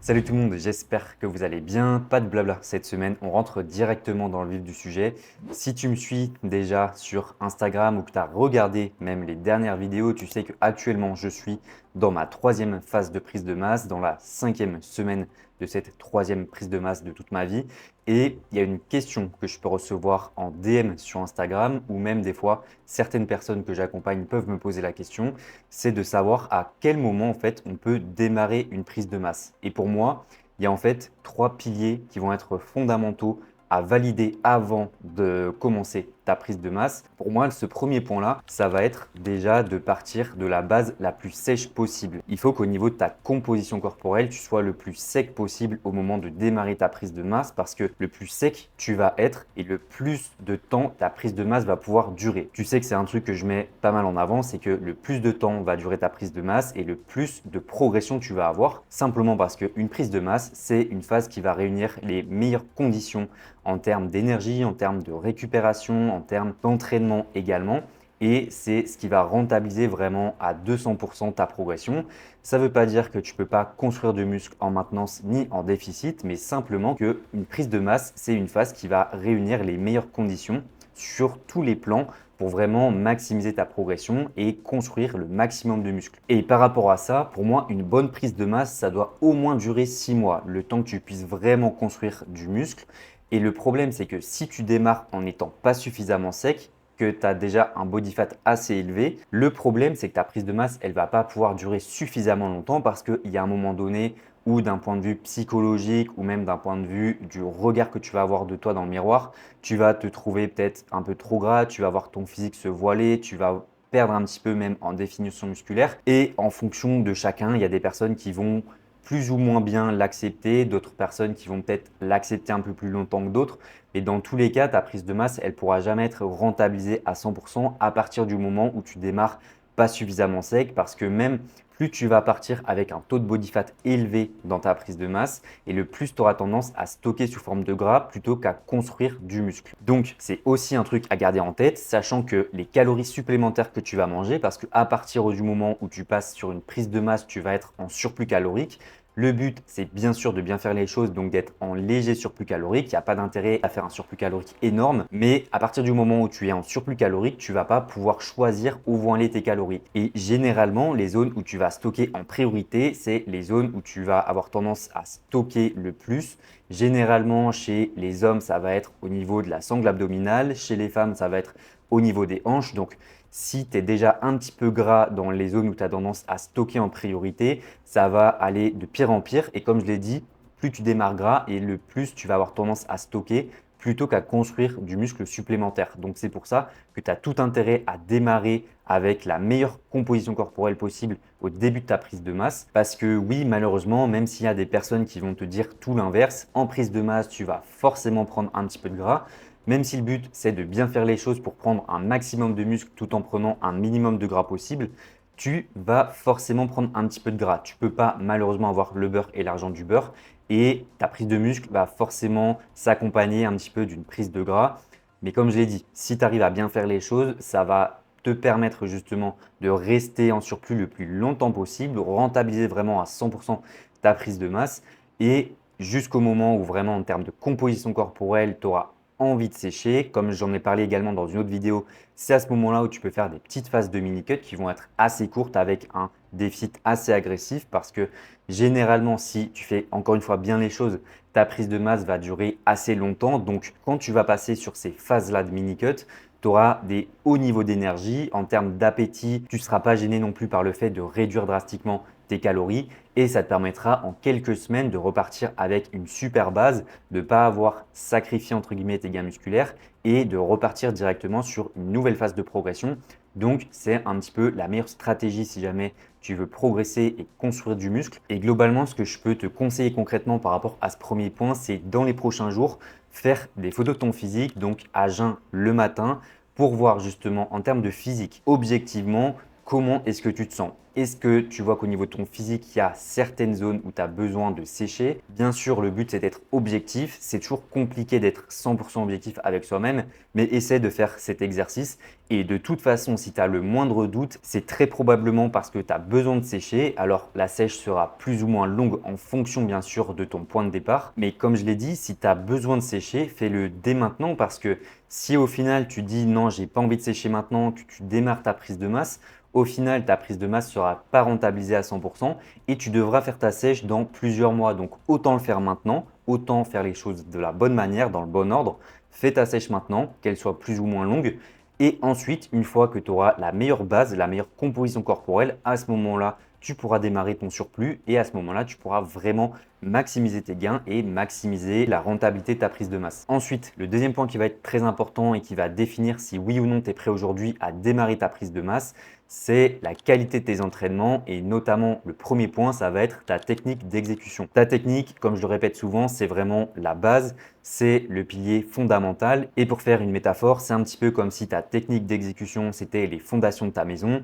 Salut tout le monde, j'espère que vous allez bien. Pas de blabla cette semaine, on rentre directement dans le vif du sujet. Si tu me suis déjà sur Instagram ou que tu as regardé même les dernières vidéos, tu sais que actuellement je suis dans ma troisième phase de prise de masse, dans la cinquième semaine de cette troisième prise de masse de toute ma vie. Et il y a une question que je peux recevoir en DM sur Instagram ou même des fois certaines personnes que j'accompagne peuvent me poser la question, c'est de savoir à quel moment en fait on peut démarrer une prise de masse. Et pour moi, il y a en fait trois piliers qui vont être fondamentaux à valider avant de commencer ta prise de masse. Pour moi, ce premier point-là, ça va être déjà de partir de la base la plus sèche possible. Il faut qu'au niveau de ta composition corporelle, tu sois le plus sec possible au moment de démarrer ta prise de masse parce que le plus sec tu vas être et le plus de temps ta prise de masse va pouvoir durer. Tu sais que c'est un truc que je mets pas mal en avant, c'est que le plus de temps va durer ta prise de masse et le plus de progression tu vas avoir, simplement parce qu'une prise de masse, c'est une phase qui va réunir les meilleures conditions en termes d'énergie, en termes de récupération, en termes d'entraînement également. Et c'est ce qui va rentabiliser vraiment à 200% ta progression. Ça ne veut pas dire que tu ne peux pas construire du muscle en maintenance ni en déficit, mais simplement qu'une prise de masse, c'est une phase qui va réunir les meilleures conditions sur tous les plans pour vraiment maximiser ta progression et construire le maximum de muscles. Et par rapport à ça, pour moi, une bonne prise de masse, ça doit au moins durer 6 mois, le temps que tu puisses vraiment construire du muscle. Et le problème, c'est que si tu démarres en n'étant pas suffisamment sec, que tu as déjà un body fat assez élevé, le problème, c'est que ta prise de masse, elle ne va pas pouvoir durer suffisamment longtemps parce qu'il y a un moment donné où d'un point de vue psychologique ou même d'un point de vue du regard que tu vas avoir de toi dans le miroir, tu vas te trouver peut-être un peu trop gras, tu vas voir ton physique se voiler, tu vas perdre un petit peu même en définition musculaire. Et en fonction de chacun, il y a des personnes qui vont plus ou moins bien l'accepter, d'autres personnes qui vont peut-être l'accepter un peu plus longtemps que d'autres. Mais dans tous les cas, ta prise de masse, elle ne pourra jamais être rentabilisée à 100% à partir du moment où tu démarres pas suffisamment sec parce que même plus tu vas partir avec un taux de body fat élevé dans ta prise de masse et le plus tu auras tendance à stocker sous forme de gras plutôt qu'à construire du muscle. Donc, c'est aussi un truc à garder en tête, sachant que les calories supplémentaires que tu vas manger, parce qu'à partir du moment où tu passes sur une prise de masse, tu vas être en surplus calorique. Le but, c'est bien sûr de bien faire les choses, donc d'être en léger surplus calorique. Il n'y a pas d'intérêt à faire un surplus calorique énorme, mais à partir du moment où tu es en surplus calorique, tu ne vas pas pouvoir choisir où vont aller tes calories. Et généralement, les zones où tu vas stocker en priorité, c'est les zones où tu vas avoir tendance à stocker le plus. Généralement, chez les hommes, ça va être au niveau de la sangle abdominale. Chez les femmes, ça va être au niveau des hanches. Donc, si tu es déjà un petit peu gras dans les zones où tu as tendance à stocker en priorité, ça va aller de pire en pire. Et comme je l'ai dit, plus tu démarres gras et le plus tu vas avoir tendance à stocker plutôt qu'à construire du muscle supplémentaire. Donc, c'est pour ça que tu as tout intérêt à démarrer avec la meilleure composition corporelle possible au début de ta prise de masse. Parce que oui, malheureusement, même s'il y a des personnes qui vont te dire tout l'inverse, en prise de masse, tu vas forcément prendre un petit peu de gras. Même si le but, c'est de bien faire les choses pour prendre un maximum de muscle tout en prenant un minimum de gras possible, tu vas forcément prendre un petit peu de gras. Tu ne peux pas malheureusement avoir le beurre et l'argent du beurre et ta prise de muscle va forcément s'accompagner un petit peu d'une prise de gras. Mais comme je l'ai dit, si tu arrives à bien faire les choses, ça va te permettre justement de rester en surplus le plus longtemps possible, rentabiliser vraiment à 100% ta prise de masse et jusqu'au moment où vraiment en termes de composition corporelle, tu auras envie de sécher. Comme j'en ai parlé également dans une autre vidéo, c'est à ce moment-là où tu peux faire des petites phases de mini-cut qui vont être assez courtes avec un déficit assez agressif parce que généralement, si tu fais encore une fois bien les choses, ta prise de masse va durer assez longtemps. Donc, quand tu vas passer sur ces phases-là de mini-cut, tu auras des hauts niveaux d'énergie. En termes d'appétit, tu ne seras pas gêné non plus par le fait de réduire drastiquement tes calories et ça te permettra en quelques semaines de repartir avec une super base, de ne pas avoir sacrifié entre guillemets tes gains musculaires et de repartir directement sur une nouvelle phase de progression. Donc, c'est un petit peu la meilleure stratégie si jamais tu veux progresser et construire du muscle. Et globalement, ce que je peux te conseiller concrètement par rapport à ce premier point, c'est dans les prochains jours, faire des photos de ton physique, donc à jeun le matin, pour voir justement en termes de physique, objectivement, comment est-ce que tu te sens? Est-ce que tu vois qu'au niveau de ton physique, il y a certaines zones où tu as besoin de sécher? Bien sûr, le but, c'est d'être objectif. C'est toujours compliqué d'être 100% objectif avec soi-même, mais essaie de faire cet exercice. Et de toute façon, si tu as le moindre doute, c'est très probablement parce que tu as besoin de sécher. Alors, la sèche sera plus ou moins longue en fonction, bien sûr, de ton point de départ. Mais comme je l'ai dit, si tu as besoin de sécher, fais-le dès maintenant parce que si au final, tu dis non, j'ai pas envie de sécher maintenant, que tu démarres ta prise de masse, au final, ta prise de masse ne sera pas rentabilisée à 100% et tu devras faire ta sèche dans plusieurs mois. Donc, autant le faire maintenant, autant faire les choses de la bonne manière, dans le bon ordre. Fais ta sèche maintenant, qu'elle soit plus ou moins longue. Et ensuite, une fois que tu auras la meilleure base, la meilleure composition corporelle, à ce moment-là, tu pourras démarrer ton surplus et à ce moment-là, tu pourras vraiment maximiser tes gains et maximiser la rentabilité de ta prise de masse. Ensuite, le deuxième point qui va être très important et qui va définir si oui ou non tu es prêt aujourd'hui à démarrer ta prise de masse, c'est la qualité de tes entraînements et notamment le premier point, ça va être ta technique d'exécution. Ta technique, comme je le répète souvent, c'est vraiment la base, c'est le pilier fondamental. Et pour faire une métaphore, c'est un petit peu comme si ta technique d'exécution, c'était les fondations de ta maison.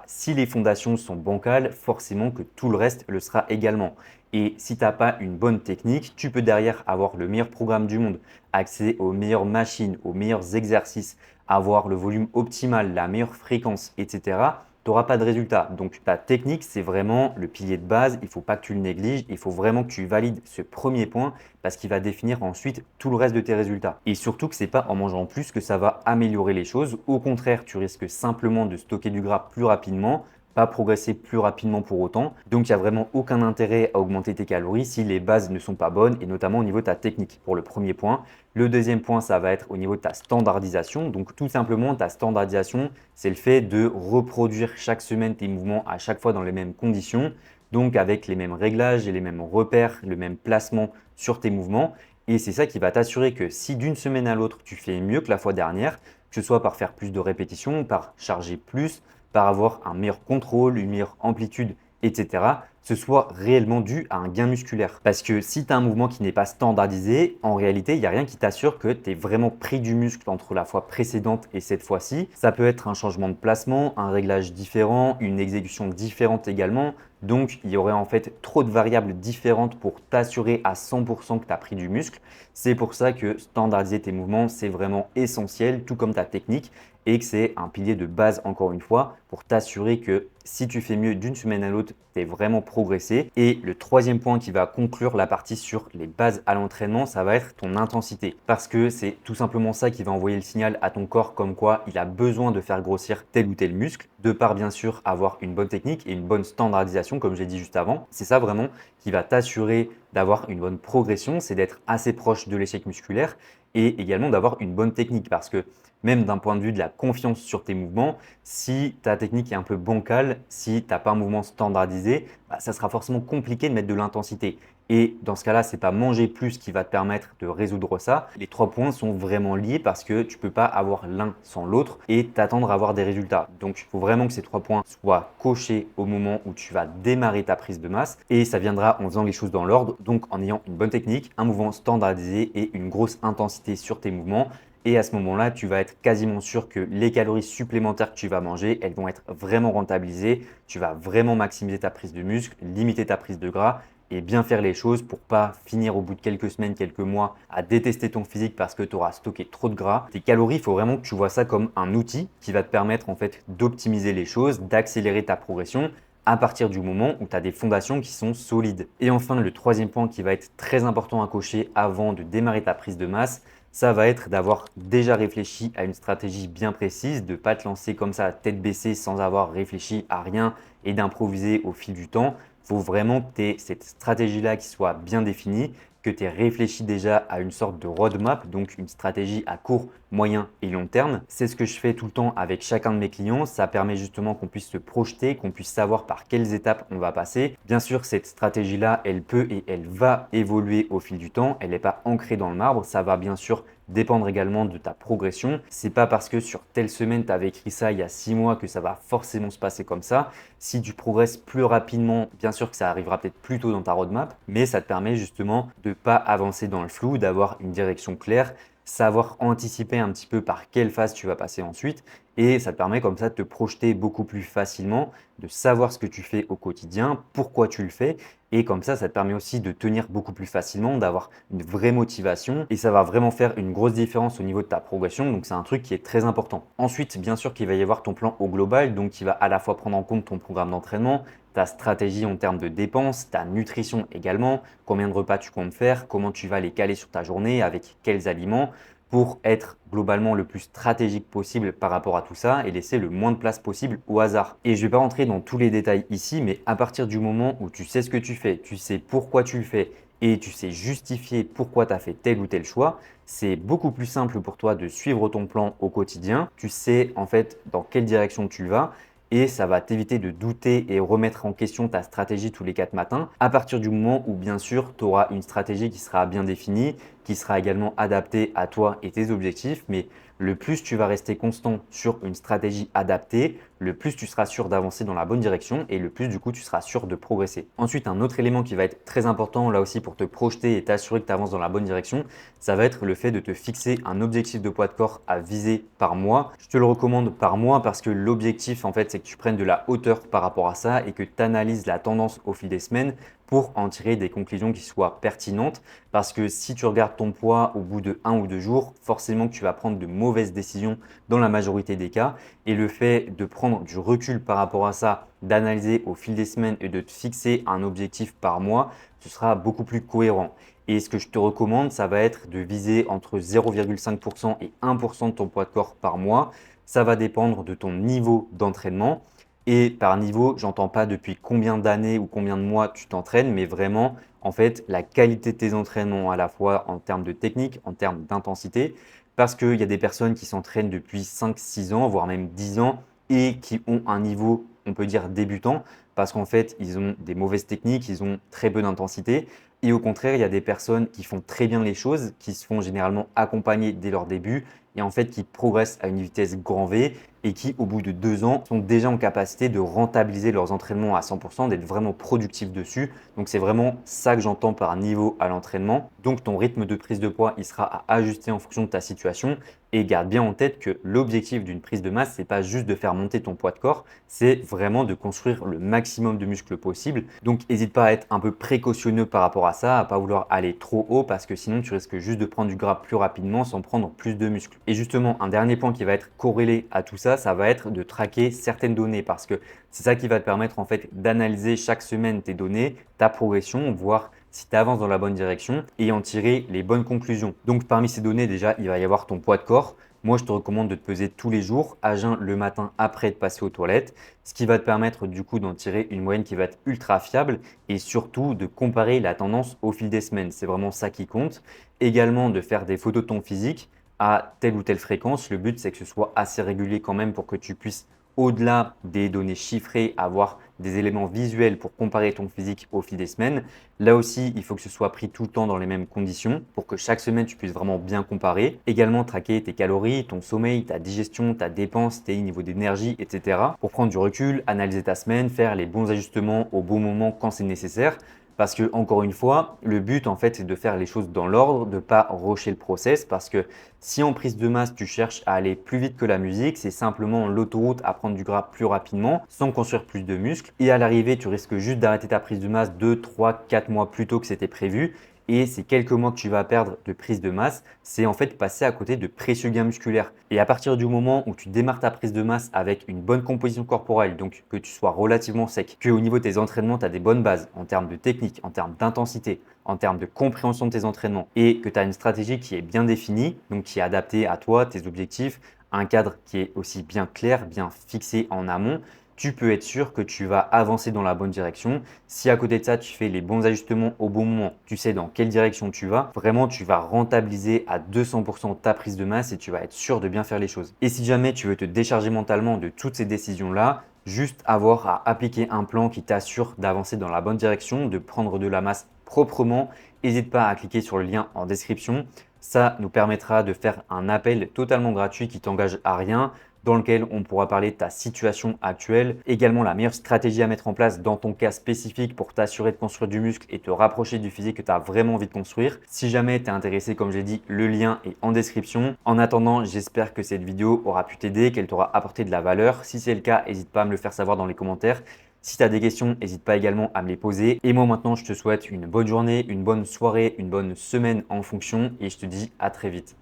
Si les fondations sont bancales, forcément que tout le reste le sera également. Et si tu n'as pas une bonne technique, tu peux derrière avoir le meilleur programme du monde, accéder aux meilleures machines, aux meilleurs exercices, avoir le volume optimal, la meilleure fréquence, etc. Tu n'auras pas de résultat. Donc ta technique, c'est vraiment le pilier de base. Il ne faut pas que tu le négliges. Il faut vraiment que tu valides ce premier point parce qu'il va définir ensuite tout le reste de tes résultats. Et surtout que ce n'est pas en mangeant plus que ça va améliorer les choses. Au contraire, tu risques simplement de stocker du gras plus rapidement, pas progresser plus rapidement pour autant. Donc, il n'y a vraiment aucun intérêt à augmenter tes calories si les bases ne sont pas bonnes et notamment au niveau de ta technique pour le premier point. Le deuxième point, ça va être au niveau de ta standardisation. Donc, tout simplement, ta standardisation, c'est le fait de reproduire chaque semaine tes mouvements à chaque fois dans les mêmes conditions. Donc, avec les mêmes réglages et les mêmes repères, le même placement sur tes mouvements. Et c'est ça qui va t'assurer que si d'une semaine à l'autre, tu fais mieux que la fois dernière, que ce soit par faire plus de répétitions, par charger plus, par avoir un meilleur contrôle, une meilleure amplitude, etc., ce soit réellement dû à un gain musculaire. Parce que si tu as un mouvement qui n'est pas standardisé, en réalité, il n'y a rien qui t'assure que tu es vraiment pris du muscle entre la fois précédente et cette fois-ci. Ça peut être un changement de placement, un réglage différent, une exécution différente également. Donc, il y aurait en fait trop de variables différentes pour t'assurer à 100% que tu as pris du muscle. C'est pour ça que standardiser tes mouvements, c'est vraiment essentiel, tout comme ta technique, et que c'est un pilier de base encore une fois pour t'assurer que si tu fais mieux d'une semaine à l'autre, tu es vraiment progressé. Et le troisième point qui va conclure la partie sur les bases à l'entraînement, ça va être ton intensité. Parce que c'est tout simplement ça qui va envoyer le signal à ton corps comme quoi il a besoin de faire grossir tel ou tel muscle, de par bien sûr avoir une bonne technique et une bonne standardisation comme j'ai dit juste avant. C'est ça vraiment qui va t'assurer d'avoir une bonne progression, c'est d'être assez proche de l'échec musculaire et également d'avoir une bonne technique parce que même d'un point de vue de la confiance sur tes mouvements, si ta technique est un peu bancale, si tu n'as pas un mouvement standardisé, ça sera forcément compliqué de mettre de l'intensité. Et dans ce cas-là, ce n'est pas manger plus qui va te permettre de résoudre ça. Les trois points sont vraiment liés parce que tu ne peux pas avoir l'un sans l'autre et t'attendre à avoir des résultats. Donc, il faut vraiment que ces trois points soient cochés au moment où tu vas démarrer ta prise de masse et ça viendra en faisant les choses dans l'ordre, donc en ayant une bonne technique, un mouvement standardisé et une grosse intensité sur tes mouvements. Et à ce moment-là, tu vas être quasiment sûr que les calories supplémentaires que tu vas manger, elles vont être vraiment rentabilisées. Tu vas vraiment maximiser ta prise de muscle, limiter ta prise de gras et bien faire les choses pour pas finir au bout de quelques semaines, quelques mois à détester ton physique parce que tu auras stocké trop de gras. Tes calories, il faut vraiment que tu vois ça comme un outil qui va te permettre en fait d'optimiser les choses, d'accélérer ta progression à partir du moment où tu as des fondations qui sont solides. Et enfin, le troisième point qui va être très important à cocher avant de démarrer ta prise de masse, ça va être d'avoir déjà réfléchi à une stratégie bien précise, de ne pas te lancer comme ça tête baissée sans avoir réfléchi à rien et d'improviser au fil du temps. Il faut vraiment que tu aies cette stratégie-là qui soit bien définie, que tu aies réfléchi déjà à une sorte de roadmap, donc une stratégie à court, moyen et long terme. C'est ce que je fais tout le temps avec chacun de mes clients. Ça permet justement qu'on puisse se projeter, qu'on puisse savoir par quelles étapes on va passer. Bien sûr, cette stratégie-là, elle peut et elle va évoluer au fil du temps. Elle n'est pas ancrée dans le marbre. Ça va bien sûr dépendre également de ta progression. C'est pas parce que sur telle semaine, tu avais écrit ça il y a 6 mois que ça va forcément se passer comme ça. Si tu progresses plus rapidement, bien sûr que ça arrivera peut-être plus tôt dans ta roadmap, mais ça te permet justement de ne pas avancer dans le flou, d'avoir une direction claire, savoir anticiper un petit peu par quelle phase tu vas passer ensuite et ça te permet comme ça de te projeter beaucoup plus facilement, de savoir ce que tu fais au quotidien, pourquoi tu le fais et comme ça te permet aussi de tenir beaucoup plus facilement, d'avoir une vraie motivation et ça va vraiment faire une grosse différence au niveau de ta progression. Donc, c'est un truc qui est très important. Ensuite, bien sûr qu'il va y avoir ton plan au global, donc il va à la fois prendre en compte ton programme d'entraînement, ta stratégie en termes de dépenses, ta nutrition également, combien de repas tu comptes faire, comment tu vas les caler sur ta journée, avec quels aliments, pour être globalement le plus stratégique possible par rapport à tout ça et laisser le moins de place possible au hasard. Et je ne vais pas rentrer dans tous les détails ici, mais à partir du moment où tu sais ce que tu fais, tu sais pourquoi tu le fais et tu sais justifier pourquoi tu as fait tel ou tel choix, c'est beaucoup plus simple pour toi de suivre ton plan au quotidien. Tu sais en fait dans quelle direction tu vas et ça va t'éviter de douter et remettre en question ta stratégie tous les 4 matins à partir du moment où bien sûr tu auras une stratégie qui sera bien définie, qui sera également adaptée à toi et tes objectifs. Mais le plus tu vas rester constant sur une stratégie adaptée, le plus tu seras sûr d'avancer dans la bonne direction et le plus du coup tu seras sûr de progresser. Ensuite, un autre élément qui va être très important là aussi pour te projeter et t'assurer que tu avances dans la bonne direction, ça va être le fait de te fixer un objectif de poids de corps à viser par mois. Je te le recommande par mois parce que l'objectif en fait c'est que tu prennes de la hauteur par rapport à ça et que tu analyses la tendance au fil des semaines pour en tirer des conclusions qui soient pertinentes. Parce que si tu regardes ton poids au bout de 1 ou 2 jours, forcément que tu vas prendre de mauvaises décisions dans la majorité des cas. Et le fait de prendre du recul par rapport à ça, d'analyser au fil des semaines et de te fixer un objectif par mois, ce sera beaucoup plus cohérent. Et ce que je te recommande, ça va être de viser entre 0,5% et 1% de ton poids de corps par mois. Ça va dépendre de ton niveau d'entraînement. Et par niveau, j'entends pas depuis combien d'années ou combien de mois tu t'entraînes, mais vraiment, en fait, la qualité de tes entraînements à la fois en termes de technique, en termes d'intensité, parce qu'il y a des personnes qui s'entraînent depuis 5, 6 ans, voire même 10 ans et qui ont un niveau, on peut dire, débutant, parce qu'en fait, ils ont des mauvaises techniques, ils ont très peu d'intensité. Et au contraire, il y a des personnes qui font très bien les choses, qui se font généralement accompagner dès leur début et en fait qui progressent à une vitesse grand V et qui, au bout de 2 ans, sont déjà en capacité de rentabiliser leurs entraînements à 100%, d'être vraiment productifs dessus. Donc, c'est vraiment ça que j'entends par niveau à l'entraînement. Donc, ton rythme de prise de poids, il sera à ajuster en fonction de ta situation. Et garde bien en tête que l'objectif d'une prise de masse, c'est pas juste de faire monter ton poids de corps, c'est vraiment de construire le maximum de muscles possible. Donc, n'hésite pas à être un peu précautionneux par rapport à ça, à pas vouloir aller trop haut parce que sinon, tu risques juste de prendre du gras plus rapidement sans prendre plus de muscles. Et justement, un dernier point qui va être corrélé à tout ça, ça va être de traquer certaines données parce que c'est ça qui va te permettre en fait d'analyser chaque semaine tes données, ta progression, voir si tu avances dans la bonne direction et en tirer les bonnes conclusions. Donc parmi ces données, déjà, il va y avoir ton poids de corps. Moi, je te recommande de te peser tous les jours, à jeun le matin après de passer aux toilettes, ce qui va te permettre du coup d'en tirer une moyenne qui va être ultra fiable et surtout de comparer la tendance au fil des semaines. C'est vraiment ça qui compte. Également de faire des photos de ton physique à telle ou telle fréquence. Le but, c'est que ce soit assez régulier quand même pour que tu puisses, au-delà des données chiffrées, avoir des éléments visuels pour comparer ton physique au fil des semaines. Là aussi, il faut que ce soit pris tout le temps dans les mêmes conditions pour que chaque semaine, tu puisses vraiment bien comparer. Également, traquer tes calories, ton sommeil, ta digestion, ta dépense, tes niveaux d'énergie, etc. pour prendre du recul, analyser ta semaine, faire les bons ajustements au bon moment quand c'est nécessaire. Parce que, encore une fois, le but, en fait, c'est de faire les choses dans l'ordre, de ne pas rusher le process. Parce que si en prise de masse, tu cherches à aller plus vite que la musique, c'est simplement l'autoroute à prendre du gras plus rapidement, sans construire plus de muscles. Et à l'arrivée, tu risques juste d'arrêter ta prise de masse 2, 3, 4 mois plus tôt que c'était prévu. Et ces quelques mois que tu vas perdre de prise de masse, c'est en fait passer à côté de précieux gains musculaires. Et à partir du moment où tu démarres ta prise de masse avec une bonne composition corporelle, donc que tu sois relativement sec, que au niveau de tes entraînements, tu as des bonnes bases en termes de technique, en termes d'intensité, en termes de compréhension de tes entraînements et que tu as une stratégie qui est bien définie, donc qui est adaptée à toi, tes objectifs, un cadre qui est aussi bien clair, bien fixé en amont, tu peux être sûr que tu vas avancer dans la bonne direction. Si à côté de ça, tu fais les bons ajustements au bon moment, tu sais dans quelle direction tu vas, vraiment tu vas rentabiliser à 200% ta prise de masse et tu vas être sûr de bien faire les choses. Et si jamais tu veux te décharger mentalement de toutes ces décisions-là, juste avoir à appliquer un plan qui t'assure d'avancer dans la bonne direction, de prendre de la masse proprement, n'hésite pas à cliquer sur le lien en description. Ça nous permettra de faire un appel totalement gratuit qui t'engage à rien, dans lequel on pourra parler de ta situation actuelle, également la meilleure stratégie à mettre en place dans ton cas spécifique pour t'assurer de construire du muscle et te rapprocher du physique que tu as vraiment envie de construire. Si jamais tu es intéressé, comme j'ai dit, le lien est en description. En attendant, j'espère que cette vidéo aura pu t'aider, qu'elle t'aura apporté de la valeur. Si c'est le cas, n'hésite pas à me le faire savoir dans les commentaires. Si tu as des questions, n'hésite pas également à me les poser. Et moi maintenant, je te souhaite une bonne journée, une bonne soirée, une bonne semaine en fonction et je te dis à très vite.